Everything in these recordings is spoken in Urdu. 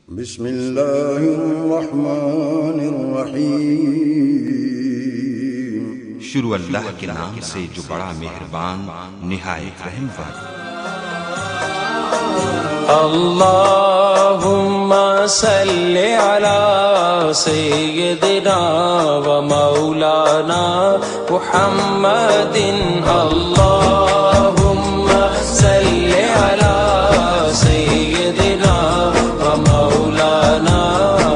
بسم اللہ الرحمن الرحیم۔ شروع اللہ کے نام سے جو بڑا مہربان نہایت رحم والا۔ اللہم صلی علی سیدنا و مولانا محمد۔ اللہم صلی علی سیدنا و مولانا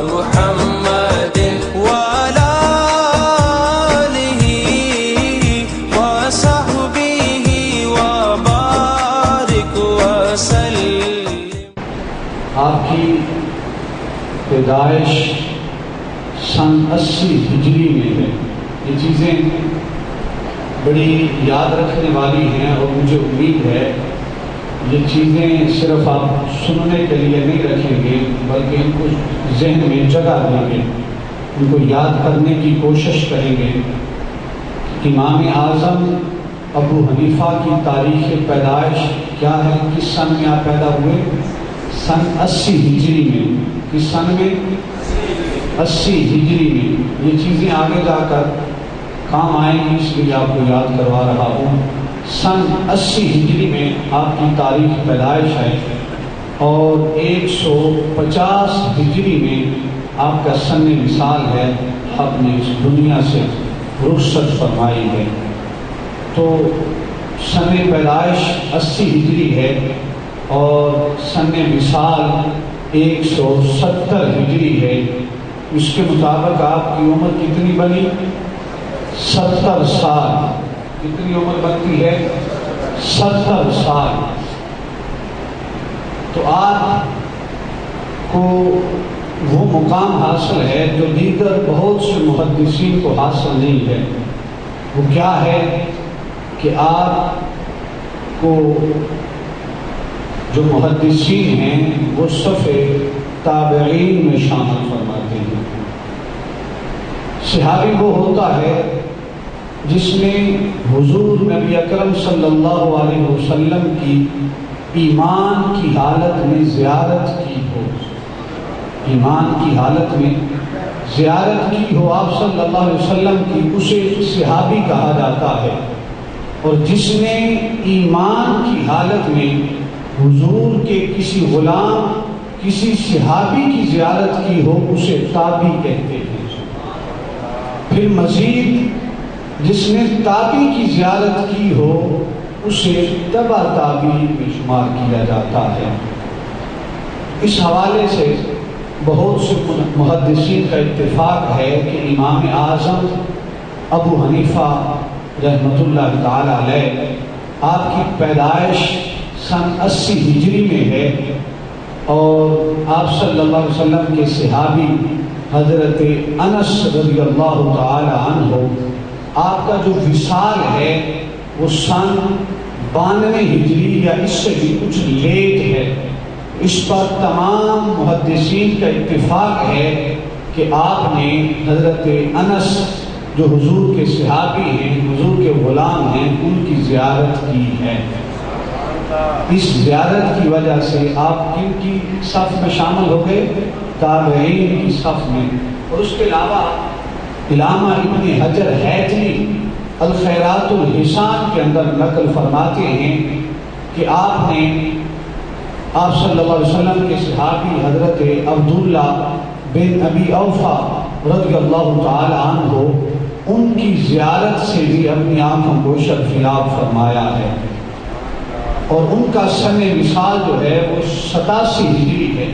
محمد وعلی آلہ وصحبہ وبارک وسلم۔ آپ کی پیدائش سن 80 ہجری میں ہے۔ یہ چیزیں بڑی یاد رکھنے والی ہیں اور مجھے امید ہے یہ چیزیں صرف آپ سننے کے لیے نہیں رکھیں گے بلکہ ان کو ذہن میں جگہ دیں گے، ان کو یاد کرنے کی کوشش کریں گے۔ امام اعظم ابو حنیفہ کی تاریخ پیدائش کیا ہے؟ کس سن میں آپ پیدا ہوئے؟ سن 80 ہجری میں۔ کس سن میں؟ 80 ہجری میں۔ یہ چیزیں آگے جا کر کام آئیں گی، اس لیے آپ کو یاد کروا رہا ہوں۔ سن 80 ہجری میں آپ کی تاریخ پیدائش ہے اور 150 ہجری میں آپ کا سن وصال ہے، آپ نے اس دنیا سے رخصت فرمائی ہے۔ تو سن پیدائش 80 ہجری ہے اور سن وصال 170 ہجری ہے۔ اس کے مطابق آپ کی عمر کتنی بنی؟ 70 سال۔ کتنی عمر بنتی ہے؟ 70 سال۔ تو آپ کو وہ مقام حاصل ہے جو دیگر بہت سے محدثین کو حاصل نہیں ہے۔ وہ کیا ہے کہ آپ کو جو محدثین ہیں وہ صف تابعین میں شامل فرماتے ہیں۔ صحابی وہ ہوتا ہے جس نے حضور نبی اکرم صلی اللہ علیہ وسلم کی ایمان کی حالت میں زیارت کی ہو، ایمان کی حالت میں زیارت کی ہو آپ صلی اللہ علیہ وسلم کی، اسے صحابی کہا جاتا ہے۔ اور جس نے ایمان کی حالت میں حضور کے کسی غلام، کسی صحابی کی زیارت کی ہو، اسے تابعی کہتے ہیں۔ پھر مزید جس نے تابعی کی زیارت کی ہو اسے تبع تابعی میں شمار کیا جاتا ہے۔ اس حوالے سے بہت سے محدثین کا اتفاق ہے کہ امام اعظم ابو حنیفہ رحمۃ اللہ تعالی علیہ آپ کی پیدائش سن 80 ہجری میں ہے اور آپ صلی اللہ علیہ وسلم کے صحابی حضرت انس رضی اللہ تعالی عنہ آپ کا جو وصال ہے وہ سن 92 ہجری یا اس سے بھی کچھ لیٹ ہے۔ اس پر تمام محدثین کا اتفاق ہے کہ آپ نے حضرت انس جو حضور کے صحابی ہیں، حضور کے غلام ہیں، ان کی زیارت کی ہے۔ اس زیارت کی وجہ سے آپ کن کی صف میں شامل ہو گئے؟ تابعین کی صف میں۔ اور اس کے علاوہ علامہ ابن حجر حیثمی الخیرات الحسان کے اندر نقل فرماتے ہیں کہ آپ نے آپ صلی اللہ علیہ وسلم کے صحابی حضرت عبداللہ بن ابی اوفا رضی اللہ تعالی عنہ ان کی زیارت سے بھی اپنی آنکھوں کو شرفیاب فرمایا ہے۔ اور ان کا سن وصال جو ہے وہ 87 ہجری ہے،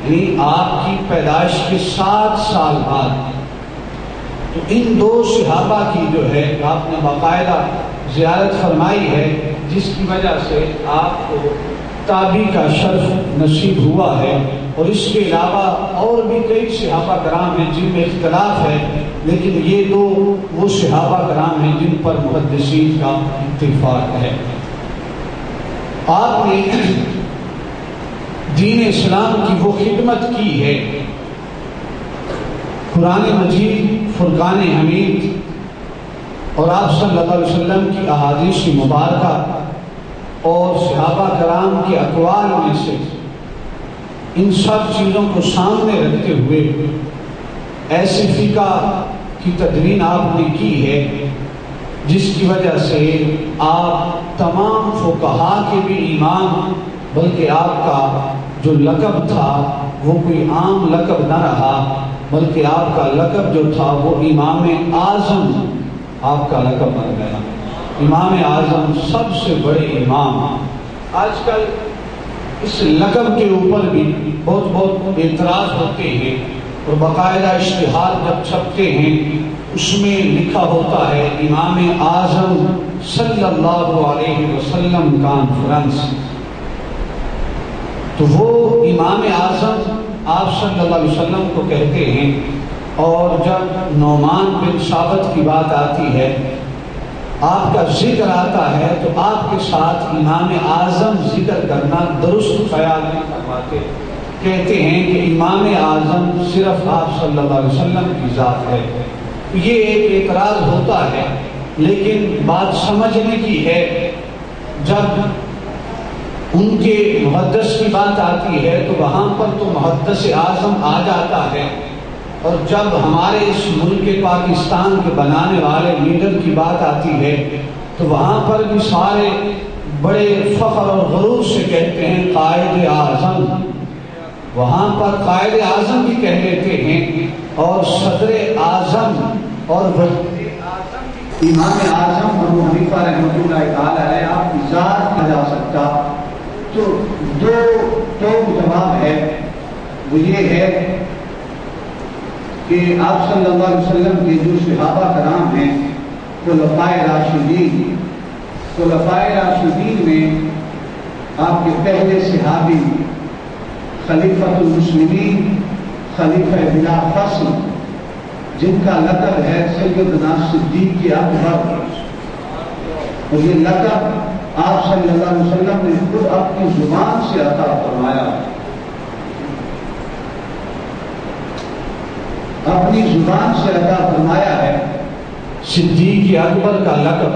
یعنی آپ کی پیدائش کے 7 سال بعد۔ تو ان دو صحابہ کی جو ہے آپ نے باقاعدہ زیارت فرمائی ہے، جس کی وجہ سے آپ کو تابعی کا شرف نصیب ہوا ہے۔ اور اس کے علاوہ اور بھی کئی صحابہ کرام ہیں جن میں اختلاف ہے، لیکن یہ دو وہ صحابہ کرام ہیں جن پر محدثین کا اتفاق ہے۔ آپ نے دین اسلام کی وہ خدمت کی ہے، قرآن مجید، فرقان حمید اور آپ صلی اللہ علیہ وسلم کی احادیث مبارکہ اور صحابہ کرام کے اقوال میں سے ان سب چیزوں کو سامنے رکھتے ہوئے ایسی فقہ کی تدوین آپ نے کی ہے جس کی وجہ سے آپ تمام فقہا کے بھی امام، بلکہ آپ کا جو لقب تھا وہ کوئی عام لقب نہ رہا، بلکہ آپ کا لقب جو تھا وہ امام اعظم آپ کا لقب بن گیا۔ امام اعظم سب سے بڑے امام۔ آج کل اس لقب کے اوپر بھی بہت اعتراض ہوتے ہیں، اور باقاعدہ اشتہار جب چھپتے ہیں اس میں لکھا ہوتا ہے امام اعظم صلی اللہ علیہ وسلم کانفرنس۔ تو وہ امام اعظم آپ صلی اللہ علیہ وسلم کو کہتے ہیں، اور جب نعمان بن ثابت کی بات آتی ہے، آپ کا ذکر آتا ہے، تو آپ کے ساتھ امام اعظم ذکر کرنا درست خیال نہیں کرواتے، کہتے ہیں کہ امام اعظم صرف آپ صلی اللہ علیہ وسلم کی ذات ہے۔ یہ ایک اعتراض ہوتا ہے، لیکن بات سمجھنے کی ہے۔ جب ان کے محدث کی بات آتی ہے تو وہاں پر تو محدث اعظم آ جاتا ہے، اور جب ہمارے اس ملک پاکستان کے بنانے والے لیڈر کی بات آتی ہے تو وہاں پر بھی سارے بڑے فخر اور غرور سے کہتے ہیں قائد اعظم۔ وہاں پر قائد اعظم بھی کہہ لیتے ہیں، اور صدر اعظم اور وزیر اعظم بھی۔ امام اعظم ابو حنیفہ رحمۃ اللہ تعالی علیہ آپ کی ذات کہا جا سکتا، تو دو جواب ہے، وہ یہ ہے کہ آپ صلی اللہ علیہ وسلم کے جو صحابہ کرام ہیں خلفائے راشدین، خلفائے راشدین میں آپ کے پہلے صحابی خلیفۃ المسلمین، خلیفہ بلا فصل، جن کا لقب ہے سیدنا صدیق اکبر، اور یہ لقب آپ صلی اللہ علیہ وسلم نے خود اپنی زبان سے عطا فرمایا، اپنی زبان سے عطا فرمایا ہے صدیق اکبر کا لقب،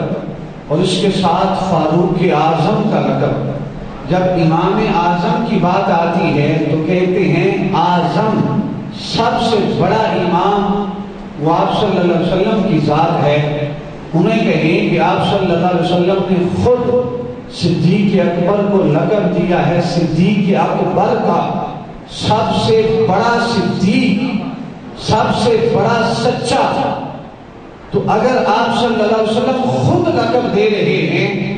اور اس کے ساتھ فاروق اعظم کا لقب۔ جب امام اعظم کی بات آتی ہے تو کہتے ہیں اعظم سب سے بڑا امام وہ آپ صلی اللہ علیہ وسلم کی ذات ہے۔ انہیں کہیں کہ آپ صلی اللہ علیہ وسلم نے خود صدیق اکبر کو لقب دیا ہے صدیق اکبر کا، سب سے بڑا صدیق، سب سے بڑا سچا۔ تو اگر آپ صلی اللہ علیہ وسلم خود لقب دے رہے ہیں،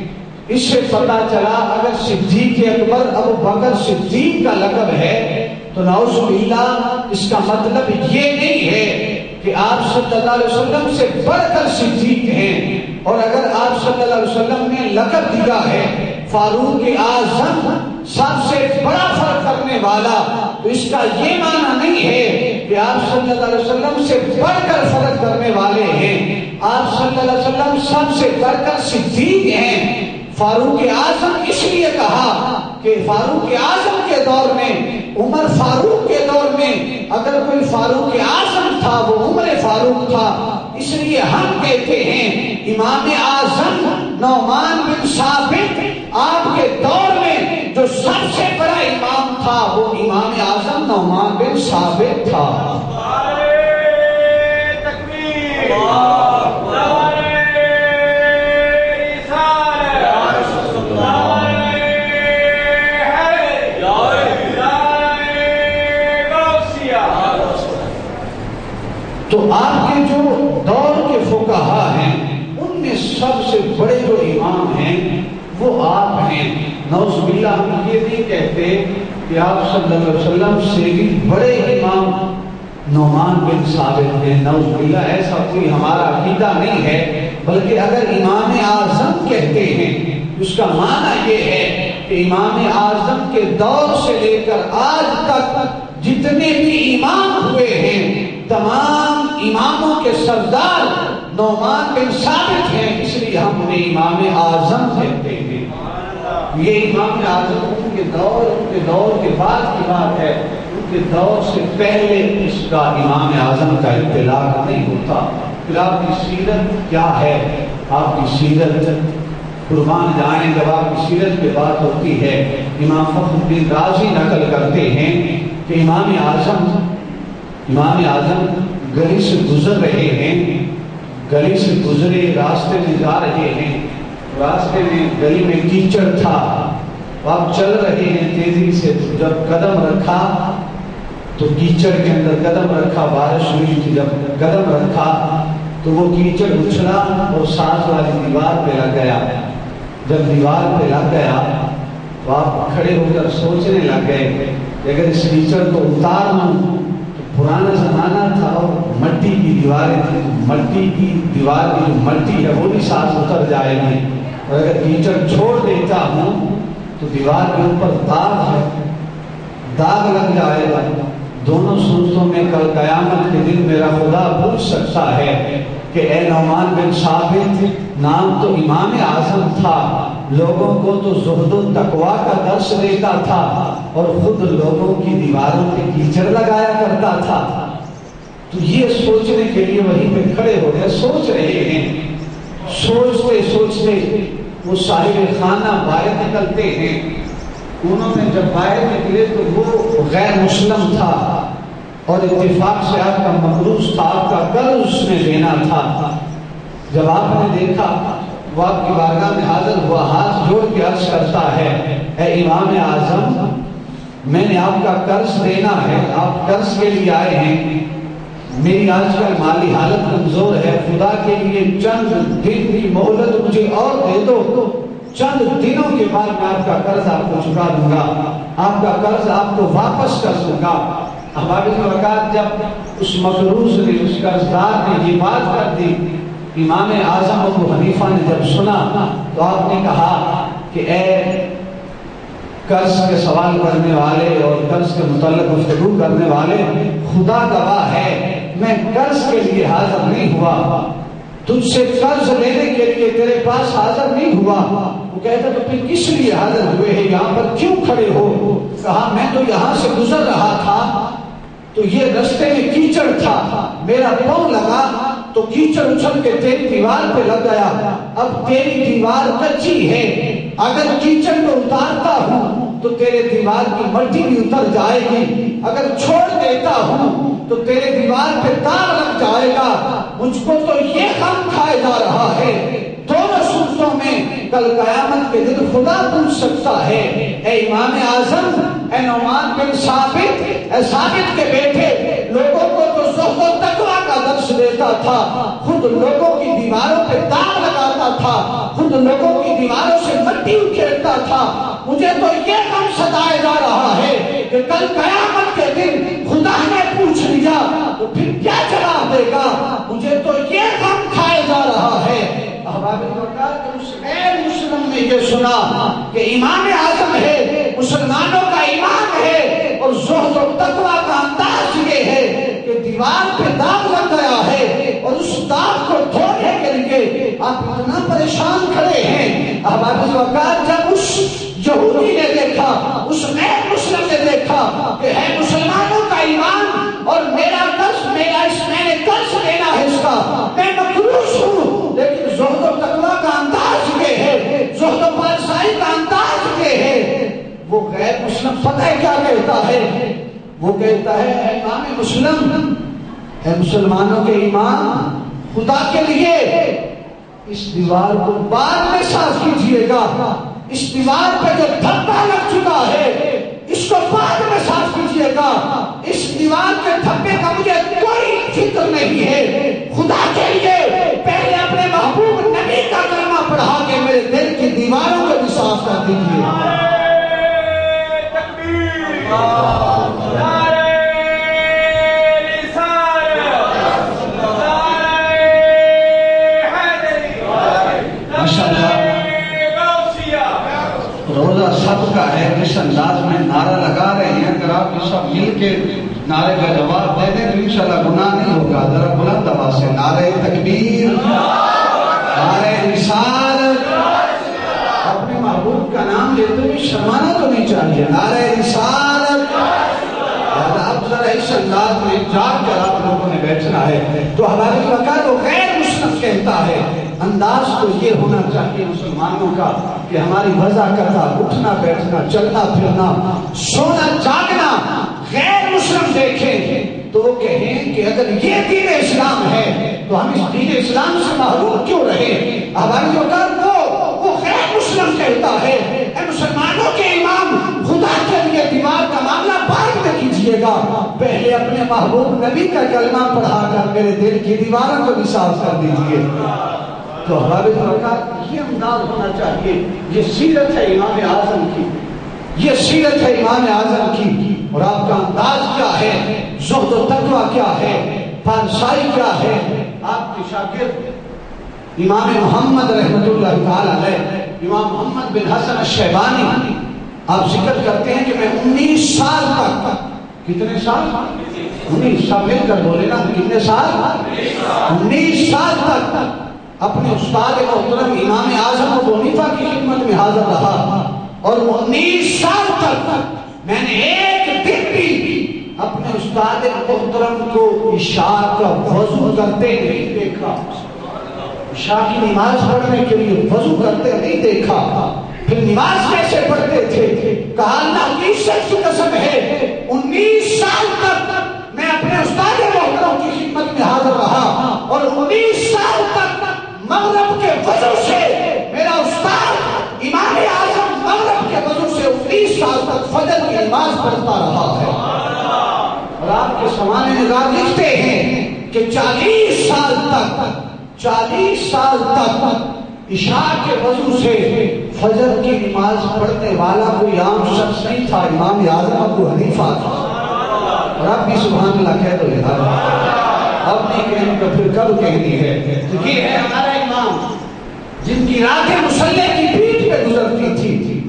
اس سے پتہ چلا اگر صدیق اکبر ابو بکر صدیق کا لقب ہے تو نعوذ باللہ اس کا مطلب یہ نہیں ہے کہ آپ صلی اللہ علیہ وسلم سے بڑھ کر صدیق ہیں۔ اور اگر آپ صلی اللہ علیہ وسلم نے لقب دیا ہے فاروق اعظم، سب سے بڑا فرق کرنے والا، تو اس کا یہ معنی نہیں ہے کہ آپ صلی اللہ علیہ وسلم سے بڑھ کر فرق کرنے والے ہیں۔ آپ صلی اللہ علیہ وسلم سب سے بڑھ کر صدیق ہیں۔ فاروق اعظم اس لیے کہا کہ فاروق اعظم کے دور میں، عمر فاروق کے دور میں اگر کوئی فاروق اعظم تھا وہ عمر فاروق تھا، اس لیے ہم کہتے ہیں امام اعظم نعمان بن ثابت آپ کے دور میں جو سب سے بڑا امام تھا وہ امام اعظم نعمان بن ثابت تھا۔ تو آپ کے جو دور کے فقہا ہیں ان میں سب سے بڑے جو امام ہیں وہ آپ ہیں۔ نعوذ باللہ ہم یہ نہیں کہتے کہ آپ صلی اللہ علیہ وسلم سے بھی بڑے امام نعمان بن ثابت ہیں، نعوذ باللہ ایسا کوئی ہمارا عقیدہ نہیں ہے، بلکہ اگر امام اعظم کہتے ہیں اس کا معنی یہ ہے کہ امام اعظم کے دور سے لے کر آج تک جتنے بھی امام ہوئے ہیں تمام اماموں کے سردار نعمان بن ثابت ہیں، اس لیے ہم انہیں امام اعظم کہتے ہیں۔ یہ امام اعظم ان کے دور کے بعد کی بات ہے، ان کے دور سے پہلے اس کا امام اعظم کا اطلاق نہیں ہوتا۔ پھر آپ کی سیرت کیا ہے؟ آپ کی سیرت قربان جائیں، جب آپ کی سیرت کی بات ہوتی ہے امام فخر الدین رازی نقل کرتے ہیں کہ امام اعظم گلی سے گزر رہے ہیں، گلی سے گزرے، راستے میں جا رہے ہیں، راستے میں گلی میں کیچڑ تھا، آپ چل رہے ہیں تیزی سے، جب قدم رکھا تو کیچڑ کے اندر قدم رکھا، بارش ہوئی تھی، جب قدم رکھا تو وہ کیچڑ اچھلا اور سانس والی دیوار پہ لگ گیا، جب دیوار پہ لگ گیا تو آپ کھڑے ہو کر سوچنے لگ گئے کہ اگر اس کیچڑ کو اتار لوں، تو پرانا زمانہ تھا اور مٹی کی دیواریں تھیں، مٹی کی دیوار کی جو مٹی ہے وہ بھی سانس اتر جائے گی، اور اگر کیچڑ چھوڑ دیتا ہوں تو دیوار کے اوپر داغ لگ جائے گا۔ دونوں صورتوں میں کل قیامت کے دن میرا خدا پوچھ سکتا ہے کہ اے نعمان بن ثابت، نام تو امام اعظم تھا، لوگوں کو تو زہد و تقویٰ کا درس دیتا تھا اور خود لوگوں کی دیواروں پہ کیچڑ لگایا کرتا تھا۔ تو یہ سوچنے کے لیے وہیں پہ کھڑے ہو گئے، سوچ رہے ہیں، سوچتے سوچتے وہ صاحب خانہ باہر نکلتے ہیں۔ انہوں نے جب باہر نکلے تو وہ غیر مسلم تھا اور اتفاق سے آپ کا مقروض تھا، آپ کا قرض اس نے دینا تھا۔ جب آپ نے دیکھا وہ آپ کی بارگاہ میں حاضر ہوا، ہاتھ جوڑ کے عرض کرتا ہے اے امام اعظم، میں نے آپ کا قرض دینا ہے، آپ قرض کے لیے آئے ہیں، میری آج کل مالی حالت کمزور ہے، خدا کے لیے چند دن کی مہلت مجھے اور دے دو، چند دنوں کے بعد میں آپ کا قرض آپ کو چکا دوں گا، آپ کا قرض آپ کو واپس کر دوں گا۔ احباب وقات جب اس مقروض نے، اس قرضدار نے یہ بات کر دی، امام اعظم ابو حنیفہ نے جب سنا تو آپ نے کہا کہ اے قرض کے سوال کرنے والے اور قرض کے متعلق گفتگو کرنے والے، خدا گواہ ہے میں قرض کے لیے حاضر نہیں ہوا، تجھ سے قرض لینے کے لیے تیرے پاس حاضر نہیں ہوا۔ وہ کہتا تو پھر کس لیے حاضر ہوئے ہیں، یہاں پر کیوں کھڑے ہو؟ کہا میں تو یہاں سے گزر رہا تھا تو یہ رستے میں کیچڑ تھا، میرا پاؤں لگا تو کیچڑ اچھل کے تیری دیوار پہ لگ گیا، اب تیری دیوار کچی ہے، اگر کیچڑ کو اتارتا ہوں تو تیرے دیوار کی مٹی بھی اتر جائے گی، اگر چھوڑ دیتا ہوں تو تیرے دیوار پہ داغ لگ جائے گا، مجھ کو تو یہ غم کھائے جا رہا ہے۔ دونوں صورتوں میں کل قیامت کے دن خدا پوچھ سکتا ہے اے امام اعظم، اے نعمان بن ثابت، اے ثابت کے بیٹے، لوگوں کو تو زہد و تقویٰ کا درس دیتا تھا، خود لوگوں کی دیواروں پہ داغ لگاتا تھا، خود لوگوں کی دیواروں سے مٹی اکھیڑتا تھا، مجھے تو یہ غم ستائے جا رہا ہے کہ کل قیامت کے دن خدا نے پوچھ لیا تو پھر کیا جواب دے گا، مجھے تو یہ غم کھائے جا رہا ہے۔ احباب وقات اس غیر مسلم نے یہ سنا کہ امام اعظم ہے، مسلمانوں کا امام ہے، اور زہد و تقویٰ کا انداز یہ ہے کہ دیوار پہ داغ لگ گیا ہے اور اس داغ کو دھونے کے لیے آپ اتنا پریشان کھڑے ہیں۔ احباب وقات جب اس یہودی نے دیکھا، اس غیر مسلم نے دیکھا کہ ہے مسلمانوں کا امام اور میرا قرض، میں نے قرض لینا ہے اس کا، میں مقروض ہوں، لیکن زہد و تقویٰ کا انداز یہ ہے، زہد و پارسائی کا انداز یہ ہے، وہ غیر مسلم پتہ ہے کیا کہتا ہے؟ وہ کہتا ہے اے امام مسلم، اے مسلمانوں کے امام، خدا کے لیے اس دیوار کو بعد میں صاف کیجئے گا، اس دیوار پہ جو دھبا لگ چکا ہے اس کو بعد میں صاف کیجئے گا، اس دیوار کے دھبے کا مجھے کوئی فکر نہیں ہے، خدا کے لیے پہلے اپنے محبوب نبی کا کلمہ پڑھا کے میرے دل کی دیواروں کو بھی صاف کر دیجئے۔ روزہ سب کا ہے، جس انداز میں نعرہ لگا رہے ہیں، اگر آپ یہ سب مل کے نعرے کا جواب دے دیں تو انشاءاللہ گناہ نہیں ہوگا۔ ذرا بلند آواز سے نعرہ تکبیر، نعرہ رسالت، اپنے محبوب کا نام لیتے ہوئے شرمانا تو نہیں چاہیے، نعرہ رسالت۔ اب ذرا اس انداز میں جاگ کر آپ لوگوں نے بیٹھنا ہے۔ تو ہمارے وقت وہ غیر مسلم کہتا ہے انداز تو یہ ہونا چاہیے مسلمانوں کا کہ ہماری وضع کرنا، اٹھنا بیٹھنا، چلنا پھرنا، سونا جاگنا غیر کہیں کہ اگر یہ دین اسلام ہے تو ہم اس دین اسلام سے محروم کیوں رہے؟ ہماری اوقات وہ غیر مسلم کہتا ہے اے مسلمانوں کے امام، خدا کے لیے دیوار کا معاملہ بعد میں کیجئے گا، پہلے اپنے محبوب نبی کا کلمہ پڑھا کر میرے دل کی دیواروں کو بھی صاف کر دیجئے۔ تو ہمارے اوقات یہ انداز ہونا چاہیے، یہ سیرت ہے امام اعظم کی، یہ سیرت ہے امام اعظم کی۔ اور آپ کا انداز کیا ہے، زہد و تقویٰ کیا ہے، پانسائی کیا ہے؟ آپ کے شاگرد امام محمد رحمت اللہ تعالی علیہ، امام محمد بن حسن الشیبانی، آپ ذکر کرتے ہیں کہ میں 19 سال تک، کتنے سال؟ 19 سال، مل کر بولے نا، کتنے سال؟ 19 سال تک اپنے استاد محترم امام اعظم ابو حنیفہ کی خدمت میں حاضر رہا، اور 19 سال تک میں نے ایک دن بھی اپنے استاد محترم کو عشاء کا وضو کرتے نہیں دیکھا، عشاء کی نماز پڑھنے کے لیے وضو کرتے نہیں دیکھا۔ پھر نماز کیسے پڑھتے تھے؟ کہا اللہ کی عزت کی قسم ہے 19 سال تک میں اپنے استاد محترم کی خدمت میں حاضر رہا، اور 19 سال تک مغرب کے وضو سے میرا استاد امام اعظم مغرب کے وضو سے 19 سال تک فجر کی نماز پڑھتا رہا ہے۔ اور آپ کے سامنے نگار لکھتے ہیں کہ 40 سال تک عشاء کے وضو سے فجر کی نماز پڑھنے والا کوئی عام شخص نہیں تھا، امام اعظم ابو حنیفہ تھا۔ اور آپ بھی سبحان اللہ کہہ دو یار، اب نہیں کہیں تو پھر کب کہنی ہے؟ تو یہ ہے ہمارا امام جن کی راتیں مصلی کی پیٹھ پہ گزرتی تھی۔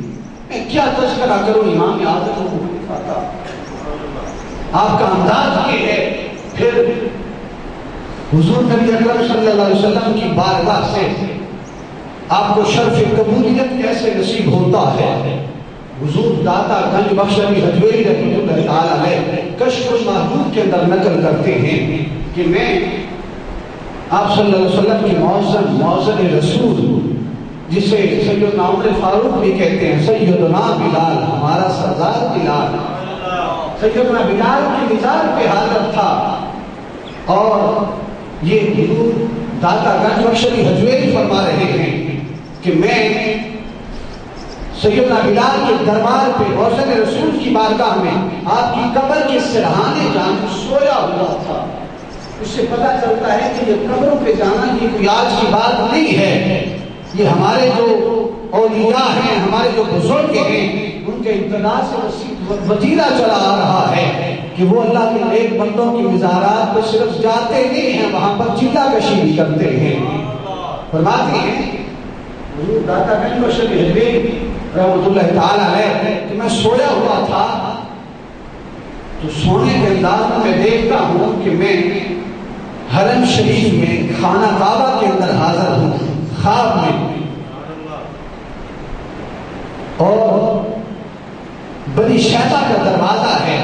میں کیا تذکرہ کروں امام اعظم ابو حنیفہ کا، آپ کا انداز یہ ہے۔ پھر حضور نبی اکرم صلی اللہ علیہ وسلم کی بارگاہ سے آپ کو شرف قبولیت کیسے نصیب ہوتا ہے؟ حضور داتا گنج بخش علی حجویری رحمۃ اللہ تعالی علیہ کشف المحبوب کے اندر نقل کرتے ہیں کہ میں آپ صلی اللہ علیہ وسلم کی موزن رسول، جسے سیدنا عمر فاروق بھی کہتے ہیں، سیدنا بلال، ہمارا سردار بلال، سیدنا بلال کی مزار پہ حاضر تھا۔ اور یہ حضور داتا گنج بخش علی حجویری فرما رہے ہیں کہ میں سیدنا بلال کے دربار پہ موزن رسول کی بارگاہ میں آپ کی قبر کے سرہانے جان سویا ہوا تھا۔ اس سے پتہ چلتا ہے کہ یہ قبروں پہ جانا یہ کوئی آج کی بات نہیں ہے، یہ ہمارے جو اولیاء ہیں، ہمارے جو بزرگ ہیں، ان کے ابتدا سے وتیرہ چلا آ رہا ہے کہ وہ اللہ کے نیک بندوں کی مزارات پہ صرف جاتے نہیں ہیں، وہاں پر چلہ کشی بھی کرتے ہیں۔ فرماتے ہیں حضور داتا گنج بخش علی حجویری رحمۃ اللہ تعالی علیہ کہ میں سویا ہوا تھا، تو سونے کے انداز میں دیکھتا ہوں کہ میں حرم شریف میں خانہ کعبہ کے اندر حاضر ہوں خواب میں، اور بنی شیبہ کا دروازہ ہے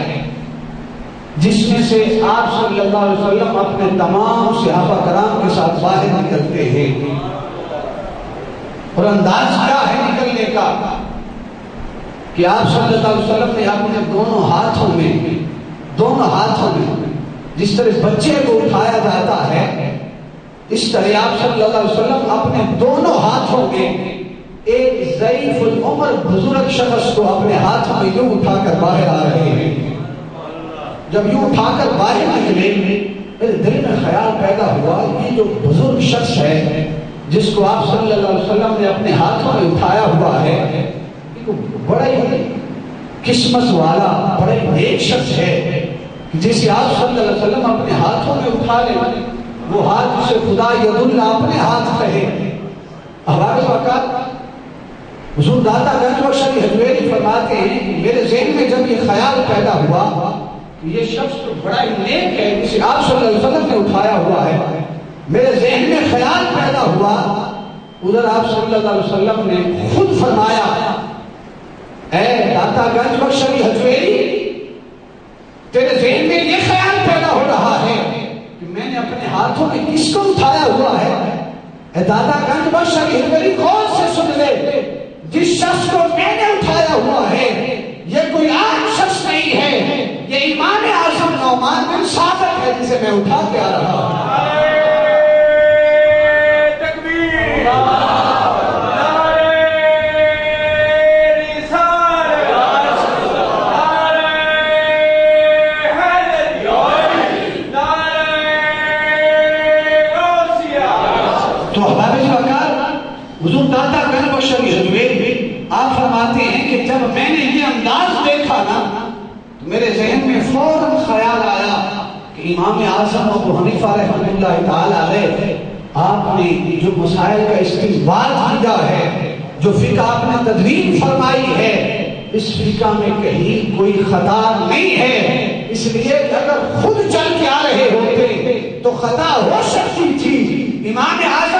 جس میں سے آپ صلی اللہ علیہ وسلم اپنے تمام صحابہ کرام کے ساتھ باہر نکلتے ہیں۔ اور انداز کیا ہے نکلنے کا کہ آپ صلی اللہ علیہ وسلم نے اپنے دونوں ہاتھوں میں جس طرح بچے کو اٹھایا جاتا ہے، اس طرح آپ صلی اللہ علیہ وسلم اپنے دونوں ہاتھوں میں ایک ضعیف العمر بزرگ شخص کو اپنے ہاتھ میں یوں اٹھا کر باہر آ رہے ہیں۔ جب یوں اٹھا کر باہر نکلے، میرے دل میں خیال پیدا ہوا یہ جو بزرگ شخص ہے جس کو آپ صلی اللہ علیہ وسلم نے اپنے ہاتھوں میں اٹھایا ہوا ہے، بڑا ہی قسمت والا، بڑا ہی نیک شخص ہے جسے آپ صلی اللہ علیہ وسلم اپنے ہاتھوں میں اٹھا لیں، وہ ہاتھ جسے خدا ید اللہ اپنے ہاتھ کہے۔ ہمارے وقت حضور داتا گنج بخش علی حجویری فرماتے ہیں کہ میرے ذہن میں جب یہ خیال پیدا ہوا کہ یہ شخص تو بڑا ہی نیک ہے جسے آپ صلی اللہ علیہ وسلم نے اٹھایا ہوا ہے، میرے ذہن میں خیال پیدا ہوا، ادھر آپ صلی اللہ علیہ وسلم نے خود فرمایا اے داتا گنج بخش علی حجویری، تیرے ذہن میں یہ خیال پیدا ہو رہا ہے کہ میں نے اپنے ہاتھوں میں کس کو اٹھایا ہوا ہے؟ اے داتا گنج بخش علی حجویری غور سے سن لے، جس شخص کو میں نے اٹھایا ہوا ہے یہ کوئی عام شخص نہیں ہے، یہ امام اعظم نعمان بن ثابت ہے جسے میں اٹھا کے آ رہا ہوں۔ تو احباب وقار حضور داتا گھر بشری حضوے آپ فرماتے ہیں کہ جب میں نے یہ انداز دیکھا نا تو میرے ذہن میں فوراً خیال آیا کہ امام اعظم ابو حنیفہ رحمۃ اللہ تعالی علیہ آپ نے جو مسائل کا استنباط کیا ہے، جو فقہ آپ نے تدوین فرمائی ہے، اس فقہ میں کہیں کوئی خطا نہیں ہے۔ اس لیے اگر خود چل کے آ رہے ہوتے تو خطا ہو سکتی تھی۔ امام اعظم